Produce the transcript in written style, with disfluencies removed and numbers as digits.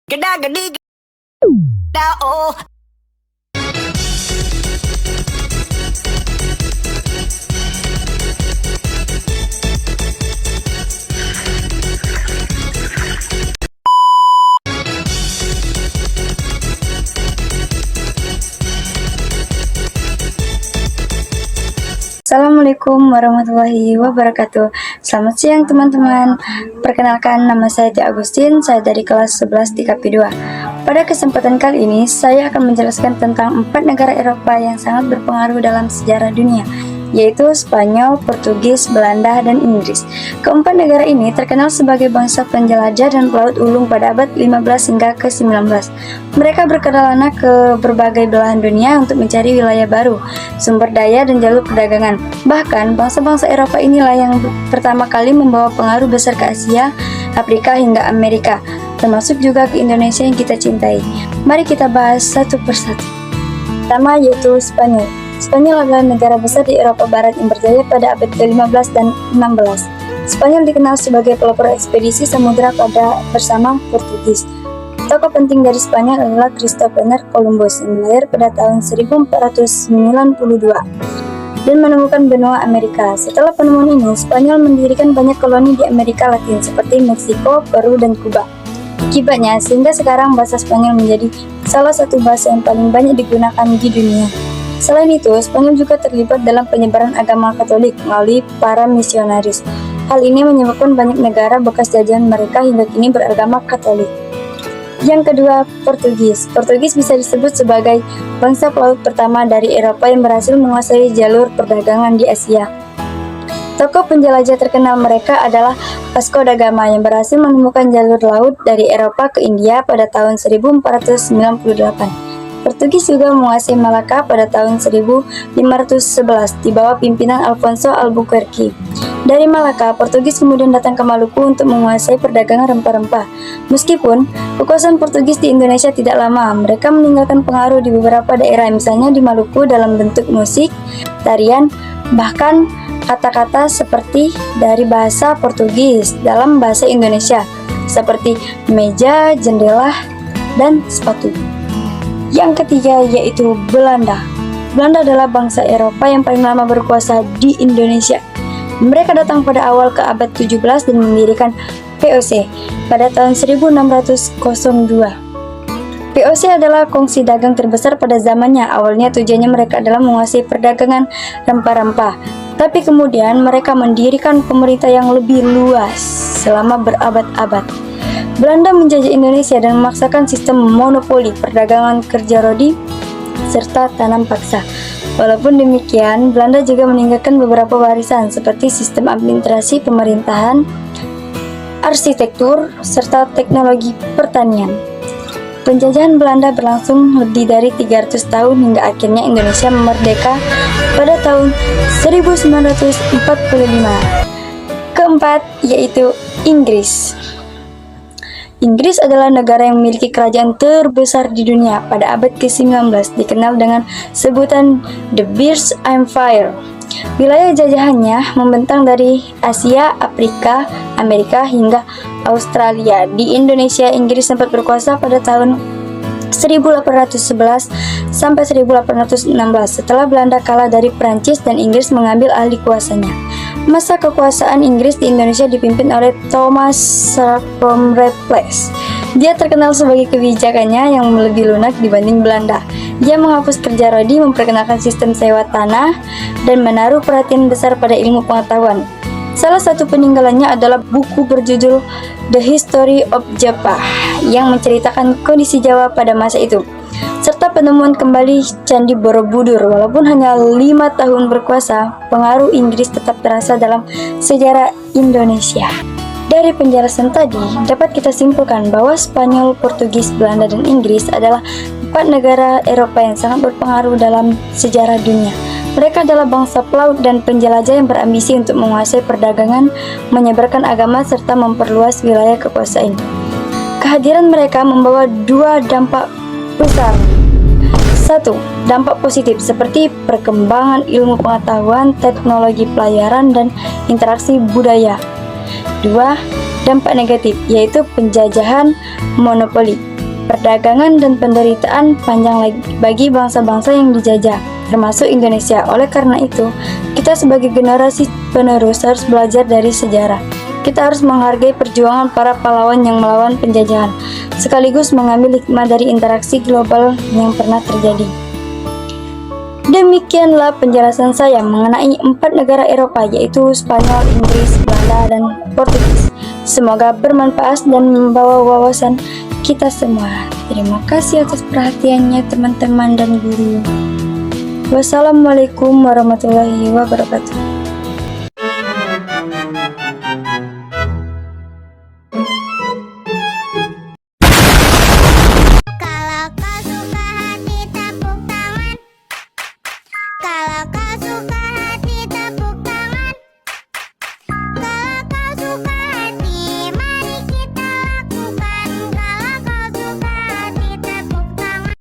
Geda gedi geda oh. Assalamualaikum warahmatullahi wabarakatuh. Selamat siang teman-teman. Perkenalkan, nama saya Tia Agustin. Saya dari kelas 11 di KP2. Pada kesempatan kali ini saya akan menjelaskan tentang 4 negara Eropa yang sangat berpengaruh dalam sejarah dunia, yaitu Spanyol, Portugis, Belanda, dan Inggris. Keempat negara ini terkenal sebagai bangsa penjelajah dan pelaut ulung pada abad 15 hingga ke-19. Mereka berkelana ke berbagai belahan dunia untuk mencari wilayah baru, sumber daya, dan jalur perdagangan. Bahkan, bangsa-bangsa Eropa inilah yang pertama kali membawa pengaruh besar ke Asia, Afrika, hingga Amerika, termasuk juga ke Indonesia yang kita cintai. Mari kita bahas satu persatu. Pertama yaitu Spanyol. Spanyol adalah negara besar di Eropa Barat yang berjaya pada abad ke-15 dan 16. Spanyol dikenal sebagai pelopor ekspedisi samudera bersama Portugis. Tokoh penting dari Spanyol adalah Christopher Columbus yang lahir pada tahun 1492 dan menemukan benua Amerika. Setelah penemuan ini, Spanyol mendirikan banyak koloni di Amerika Latin seperti Meksiko, Peru, dan Kuba. Akibatnya, sehingga sekarang bahasa Spanyol menjadi salah satu bahasa yang paling banyak digunakan di dunia. Selain itu, Spanyol juga terlibat dalam penyebaran agama Katolik melalui para misionaris. Hal ini menyebabkan banyak negara bekas jajahan mereka hingga kini beragama Katolik. Yang kedua, Portugis. Portugis bisa disebut sebagai bangsa pelaut pertama dari Eropa yang berhasil menguasai jalur perdagangan di Asia. Tokoh penjelajah terkenal mereka adalah Vasco da Gama yang berhasil menemukan jalur laut dari Eropa ke India pada tahun 1498. Portugis juga menguasai Malaka pada tahun 1511 di bawah pimpinan Alfonso Albuquerque. Dari Malaka, Portugis kemudian datang ke Maluku untuk menguasai perdagangan rempah-rempah. Meskipun kekuasaan Portugis di Indonesia tidak lama, mereka meninggalkan pengaruh di beberapa daerah, misalnya di Maluku dalam bentuk musik, tarian, bahkan kata-kata seperti dari bahasa Portugis dalam bahasa Indonesia, seperti meja, jendela, dan sepatu. Yang ketiga yaitu Belanda. Belanda adalah bangsa Eropa yang paling lama berkuasa di Indonesia. Mereka datang pada awal ke abad 17 dan mendirikan VOC pada tahun 1602. VOC adalah kongsi dagang terbesar pada zamannya. Awalnya tujuannya mereka adalah menguasai perdagangan rempah-rempah. Tapi kemudian mereka mendirikan pemerintah yang lebih luas selama berabad-abad. Belanda menjajah Indonesia dan memaksakan sistem monopoli perdagangan kerja rodi serta tanam paksa. Walaupun demikian, Belanda juga meninggalkan beberapa warisan seperti sistem administrasi pemerintahan, arsitektur, serta teknologi pertanian. Penjajahan Belanda berlangsung lebih dari 300 tahun hingga akhirnya Indonesia merdeka pada tahun 1945. Keempat yaitu Inggris. Inggris adalah negara yang memiliki kerajaan terbesar di dunia pada abad ke-19, dikenal dengan sebutan The British Empire. Wilayah jajahannya membentang dari Asia, Afrika, Amerika, hingga Australia. Di Indonesia, Inggris sempat berkuasa pada tahun 1811 sampai 1816 setelah Belanda kalah dari Prancis dan Inggris mengambil alih kuasanya. Masa kekuasaan Inggris di Indonesia dipimpin oleh Thomas Seymour Raffles. Dia terkenal sebagai kebijakannya yang lebih lunak dibanding Belanda. Dia menghapus kerja rodi, memperkenalkan sistem sewa tanah, dan menaruh perhatian besar pada ilmu pengetahuan. Salah satu peninggalannya adalah buku berjudul The History of Java yang menceritakan kondisi Jawa pada masa itu, serta penemuan kembali Candi Borobudur. Walaupun hanya 5 tahun berkuasa, pengaruh Inggris tetap terasa dalam sejarah Indonesia. Dari penjelasan tadi, dapat kita simpulkan bahwa Spanyol, Portugis, Belanda, dan Inggris adalah 4 negara Eropa yang sangat berpengaruh dalam sejarah dunia. Mereka adalah bangsa pelaut dan penjelajah yang berambisi untuk menguasai perdagangan, menyebarkan agama, serta memperluas wilayah kekuasaan. Kehadiran mereka membawa 2 dampak besar. 1. Dampak positif seperti perkembangan ilmu pengetahuan, teknologi pelayaran, dan interaksi budaya. 2. Dampak negatif yaitu penjajahan monopoli. perdagangan dan penderitaan panjang lagi bagi bangsa-bangsa yang dijajah, termasuk Indonesia. Oleh karena itu, kita sebagai generasi penerus harus belajar dari sejarah. Kita harus menghargai perjuangan para pahlawan yang melawan penjajahan, sekaligus mengambil hikmah dari interaksi global yang pernah terjadi. Demikianlah penjelasan saya mengenai 4 negara Eropa, yaitu Spanyol, Inggris, Belanda, dan Portugis. Semoga bermanfaat dan membawa wawasan kita semua. Terima kasih atas perhatiannya teman-teman dan guru. Wassalamualaikum warahmatullahi wabarakatuh.